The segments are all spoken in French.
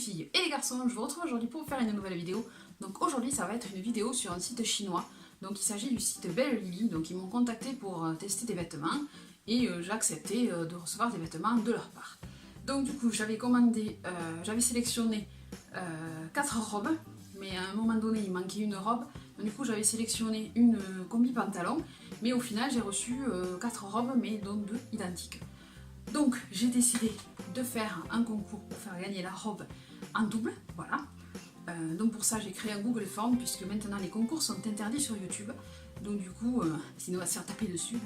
filles et les garçons, je vous retrouve aujourd'hui pour vous faire une nouvelle vidéo. Donc aujourd'hui ça va être une vidéo sur un site chinois. Donc il s'agit du site Belle Lily. Donc ils m'ont contacté pour tester des vêtements et j'ai accepté de recevoir des vêtements de leur part. Donc du coup j'avais commandé, j'avais sélectionné 4 robes, mais à un moment donné il manquait une robe. Donc, du coup j'avais sélectionné une combi pantalon, mais au final j'ai reçu 4 robes, mais dont 2 identiques. Donc j'ai décidé de faire un concours pour faire gagner la robe en double, voilà. Donc pour ça j'ai créé un Google Form, puisque maintenant les concours sont interdits sur YouTube. Donc du coup, sinon on va se faire taper dessus.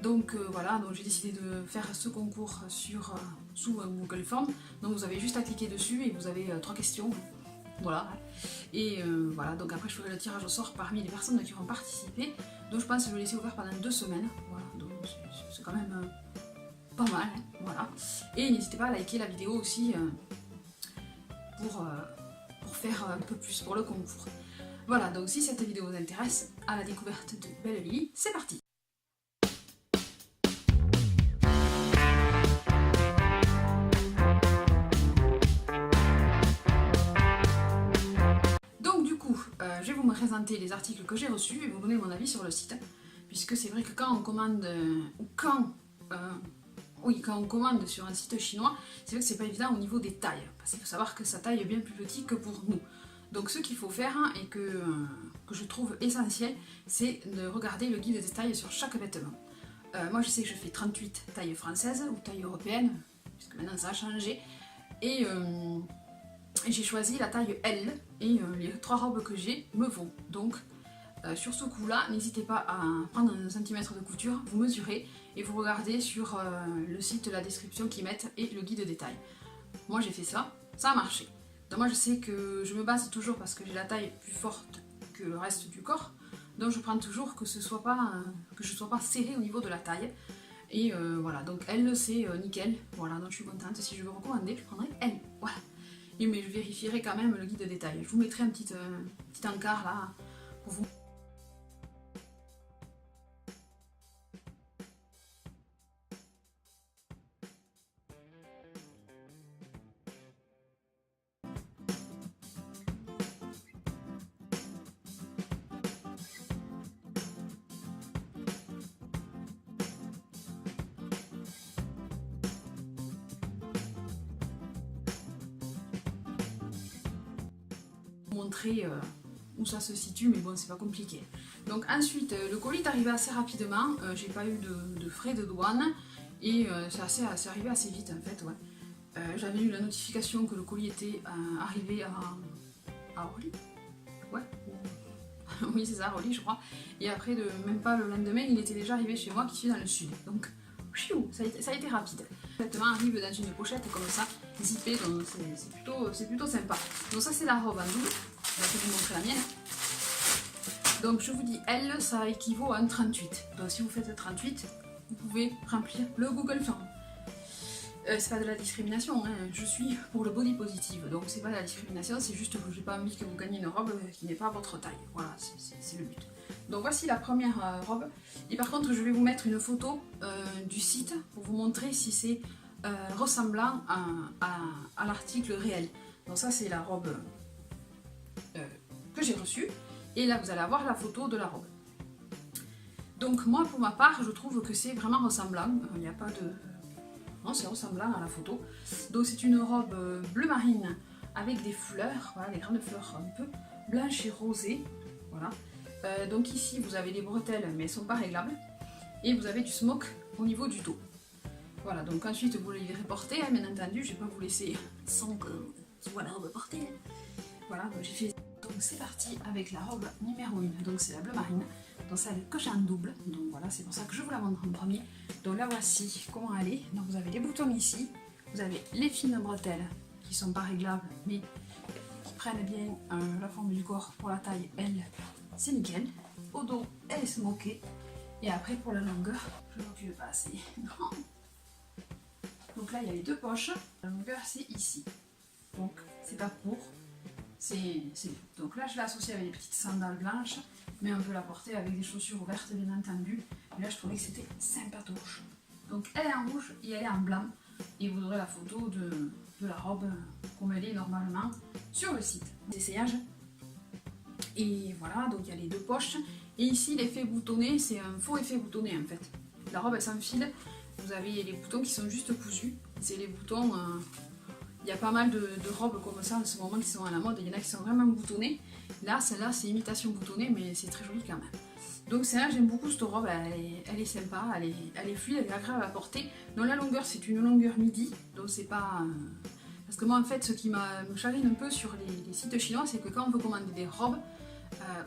Donc voilà, donc j'ai décidé de faire ce concours sous un Google Form. Donc vous avez juste à cliquer dessus et vous avez 3 questions. Voilà. Et voilà, donc après je ferai le tirage au sort parmi les personnes qui vont participer. Donc je pense que je vais laisser ouvert pendant 2 semaines. Voilà, donc c'est quand même pas mal, hein, voilà. Et n'hésitez pas à liker la vidéo aussi pour faire un peu plus pour le concours. Voilà, donc si cette vidéo vous intéresse, à la découverte de Belle Lily, c'est parti. Donc du coup, je vais vous présenter les articles que j'ai reçus et vous donner mon avis sur le site. Puisque c'est vrai que quand on commande, quand on commande sur un site chinois, c'est vrai que c'est pas évident au niveau des tailles. Parce qu'il faut savoir que sa taille est bien plus petite que pour nous. Donc ce qu'il faut faire, et que je trouve essentiel, c'est de regarder le guide des tailles sur chaque vêtement. Moi je sais que je fais 38 taille française ou taille européenne, puisque maintenant ça a changé. Et j'ai choisi la taille L, et les 3 robes que j'ai me vont. Donc sur ce coup là, n'hésitez pas à prendre un centimètre de couture, vous mesurez et vous regardez sur le site la description qu'ils mettent et le guide des tailles. Moi j'ai fait ça, ça a marché. Donc moi je sais que je me base toujours, parce que j'ai la taille plus forte que le reste du corps, donc je prends toujours que je sois pas serrée au niveau de la taille. Et voilà, donc elle c'est nickel, voilà, donc je suis contente. Si je veux recommander, je prendrai elle, voilà. Et mais je vérifierai quand même le guide des tailles. Je vous mettrai un petit encart là pour vous. Montrer où ça se situe, mais bon c'est pas compliqué. Donc ensuite le colis est arrivé assez rapidement, j'ai pas eu de frais de douane et c'est arrivé assez vite en fait, ouais. J'avais eu la notification que le colis était arrivé à Orly, ouais. Oui c'est ça, Orly je crois, et après même pas le lendemain il était déjà arrivé chez moi qui suis dans le sud, donc ça a été rapide. Le vêtement arrive dans une pochette comme ça, zippée, donc c'est plutôt sympa. Donc ça c'est la robe en double, je vais vous montrer la mienne. Donc je vous dis, elle, ça équivaut à un 38. Donc si vous faites 38, vous pouvez remplir le Google Form. C'est pas de la discrimination, hein. Je suis pour le body positive, donc c'est pas de la discrimination, c'est juste que j'ai pas envie que vous gagnez une robe qui n'est pas votre taille. Voilà, c'est le but. Donc voici la première robe. Et par contre, je vais vous mettre une photo du site pour vous montrer si c'est ressemblant à l'article réel. Donc ça, c'est la robe que j'ai reçue. Et là, vous allez avoir la photo de la robe. Donc moi, pour ma part, je trouve que c'est vraiment ressemblant. Il n'y a pas de... Non, c'est ressemblant à la photo. Donc c'est une robe bleu marine avec des fleurs, voilà, des grandes fleurs un peu blanches et rosées. Voilà. Donc ici, vous avez des bretelles, mais elles ne sont pas réglables. Et vous avez du smoke au niveau du dos. Voilà, donc ensuite vous les verrez porter, hein, bien entendu. Je ne vais pas vous laisser sans que vous voyez la robe portée. Voilà, donc j'ai fait... Donc c'est parti avec la robe numéro 1. Donc c'est la bleu marine. Donc celle que j'ai en double. Donc voilà, c'est pour ça que je vous la montre en premier. Donc la voici comment elle est. Donc vous avez les boutons ici. Vous avez les fines bretelles qui ne sont pas réglables, mais qui prennent bien la forme du corps pour la taille L. C'est nickel. Au dos, elle est smokée. Et après, pour la longueur, je ne recule pas assez. Non. Donc là, il y a les 2 poches. La longueur, c'est ici. Donc, c'est pas court. C'est donc là, je l'ai associée avec des petites sandales blanches. Mais on peut la porter avec des chaussures ouvertes, bien entendu. Et là, je trouvais que c'était sympatouche. Donc, elle est en rouge et elle est en blanc. Et vous aurez la photo de la robe comme elle est normalement sur le site. Essayage. Et voilà, donc il y a les deux poches. Et ici l'effet boutonné, c'est un faux effet boutonné en fait. La robe elle s'enfile, vous avez les boutons qui sont juste cousus. C'est les boutons, il y a pas mal de robes comme ça en ce moment qui sont à la mode, il y en a qui sont vraiment boutonnés. Là, celle-là c'est imitation boutonnée mais c'est très joli quand même. Donc celle-là j'aime beaucoup cette robe, elle est sympa, elle est fluide, elle est agréable à porter. Dans la longueur c'est une longueur midi, donc c'est pas... Parce que moi en fait ce qui me chagrine un peu sur les sites chinois c'est que quand on veut commander des robes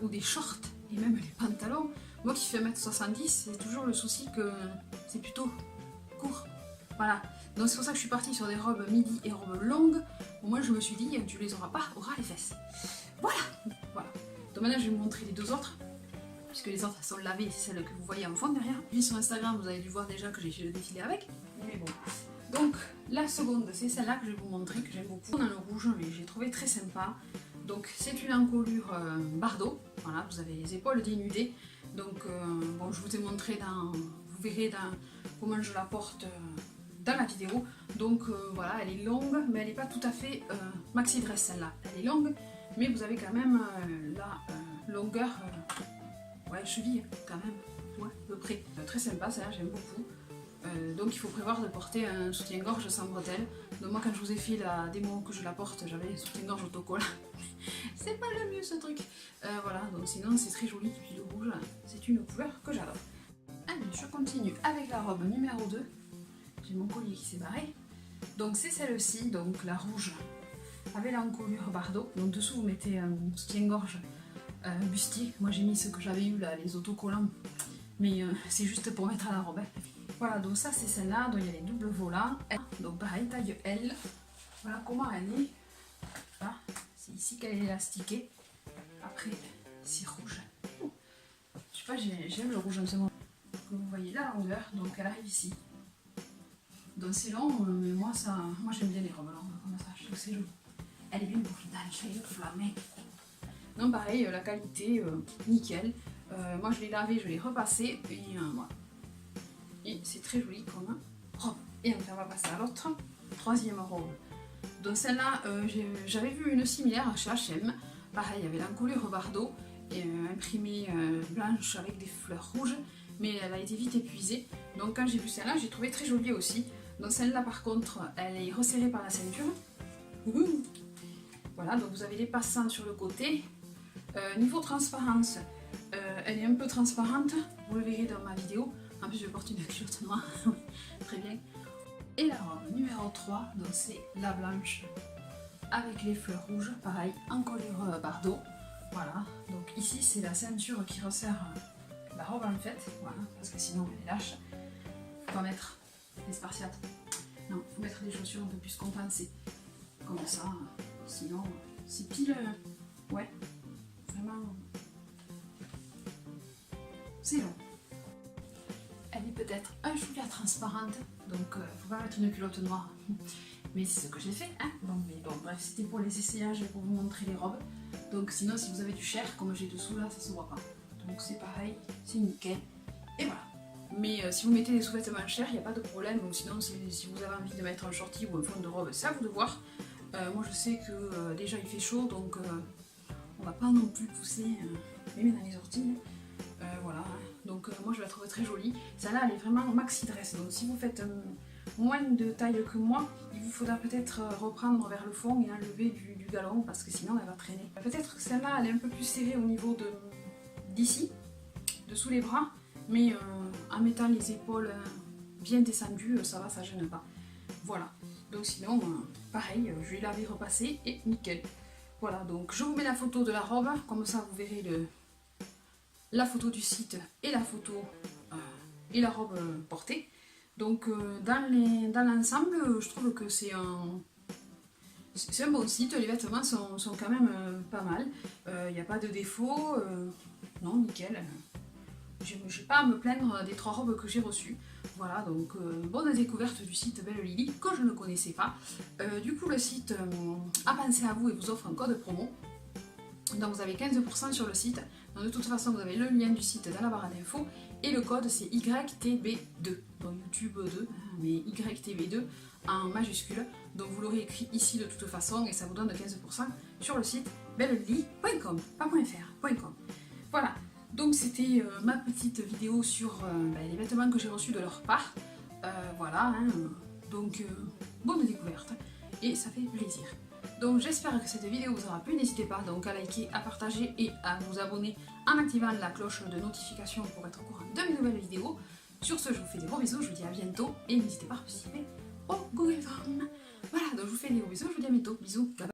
ou des shorts et même les pantalons, moi qui fais 1m70 c'est toujours le souci que c'est plutôt court. Voilà, donc c'est pour ça que je suis partie sur des robes midi et robes longues. Bon, moi je me suis dit tu les auras pas au ras les fesses. Voilà. Donc maintenant je vais vous montrer les deux autres. Puisque les autres elles sont lavées, c'est celles que vous voyez en fond derrière. Puis sur Instagram, vous avez dû voir déjà que j'ai fait le défilé avec. Mais bon. Donc la seconde, c'est celle-là que je vais vous montrer, que j'aime beaucoup. Dans le rouge, mais j'ai trouvé très sympa. Donc c'est une encolure Bardot. Voilà, vous avez les épaules dénudées. Donc bon, je vous ai montré vous verrez comment je la porte dans la vidéo. Donc voilà, elle est longue, mais elle n'est pas tout à fait maxi dress celle-là. Elle est longue, mais vous avez quand même la longueur... ouais, cheville quand même, ouais, à peu près. Très sympa, ça, j'aime beaucoup. Donc il faut prévoir de porter un soutien-gorge sans bretelles. Donc moi quand je vous ai fait la démo que je la porte, j'avais un soutien-gorge autocollant. C'est pas le mieux ce truc. Voilà, donc sinon c'est très joli. Puis le rouge, c'est une couleur que j'adore. Allez, je continue avec la robe numéro 2. J'ai mon collier qui s'est barré. Donc c'est celle-ci, donc la rouge, avec l'encolure Bardot. Donc dessous vous mettez un soutien-gorge bustier. Moi j'ai mis ce que j'avais eu là, les autocollants, mais c'est juste pour mettre à la robe. Voilà, donc ça c'est celle-là, donc il y a les doubles volants. Donc pareil, taille L. Voilà comment elle est. Voilà, c'est ici qu'elle est élastiquée. Après, c'est rouge. Je sais pas, j'aime le rouge en ce moment. Comme vous voyez la longueur, donc elle arrive ici. Donc c'est long, mais moi j'aime bien les robes longues comme ça, je trouve que c'est joli. Elle est bien pour la main. Non, pareil, la qualité, nickel. Moi je l'ai lavé, je l'ai repassé et voilà. Et c'est très joli comme robe. Et enfin on va passer à l'autre, troisième robe. Donc celle-là, j'avais vu une similaire chez H&M. Pareil, il y avait l'encolure Bardot et imprimée blanche avec des fleurs rouges, mais elle a été vite épuisée. Donc quand j'ai vu celle-là, j'ai trouvé très jolie aussi. Donc celle-là par contre, elle est resserrée par la ceinture. Voilà, donc vous avez les passants sur le côté. Niveau transparence, elle est un peu transparente, vous le verrez dans ma vidéo. En plus je porte une culotte noire, très bien. Et la robe numéro 3, donc c'est la blanche avec les fleurs rouges, pareil, encolure Bardot. Voilà, donc ici c'est la ceinture qui resserre la robe en fait, voilà, parce que sinon elle est lâche. Faut pas mettre des spartiates, non, faut mettre des chaussures un peu plus compensées, comme ça, sinon c'est pile, ouais. Vraiment, c'est long. Elle est peut-être un chouïa transparente, donc faut pas mettre une culotte noire. Mais c'est ce que j'ai fait, hein. Bon, mais bon, bref, c'était pour les essayages et pour vous montrer les robes. Donc sinon, si vous avez du cher, comme j'ai dessous là, ça se voit pas. Donc c'est pareil, c'est nickel. Et voilà. Mais si vous mettez des sous-vêtements chers, il n'y a pas de problème. Donc sinon, si vous avez envie de mettre un shorty ou un fond de robe, c'est à vous de voir. Moi je sais que déjà il fait chaud, donc on va pas non plus pousser même dans les orties. Voilà, donc moi je la trouve très jolie. Celle-là elle est vraiment maxi dress, donc si vous faites moins de taille que moi, il vous faudra peut-être reprendre vers le fond et enlever du galon parce que sinon elle va traîner. Peut-être que celle-là elle est un peu plus serrée au niveau d'ici, dessous les bras, mais en mettant les épaules bien descendues, ça va, ça gêne pas. Voilà, donc sinon pareil, je vais laver, repasser et nickel. Voilà, donc je vous mets la photo de la robe, comme ça vous verrez la photo du site et la photo et la robe portée. Donc dans l'ensemble, je trouve que c'est un bon site, les vêtements sont quand même pas mal. Il n'y a pas de défaut, non, nickel. Je n'ai pas à me plaindre des 3 robes que j'ai reçues. Voilà, donc bonne découverte du site Belle Lily, que je ne connaissais pas. Du coup, le site a pensé à vous et vous offre un code promo. Donc vous avez 15% sur le site. Donc, de toute façon, vous avez le lien du site dans la barre d'infos. Et le code, c'est YTB2. Donc YouTube 2, mais YTB2 en majuscule. Donc vous l'aurez écrit ici de toute façon et ça vous donne 15% sur le site bellelily.com, pas .fr.com. Voilà, donc c'était ma petite vidéo sur les vêtements que j'ai reçus de leur part. Voilà, hein, donc bonne découverte et ça fait plaisir. Donc j'espère que cette vidéo vous aura plu, n'hésitez pas donc à liker, à partager et à vous abonner en activant la cloche de notification pour être au courant de mes nouvelles vidéos. Sur ce, je vous fais des gros bisous, je vous dis à bientôt et n'hésitez pas à participer au Google Form. Voilà, donc je vous fais des gros bisous, je vous dis à bientôt, bisous, bye bye.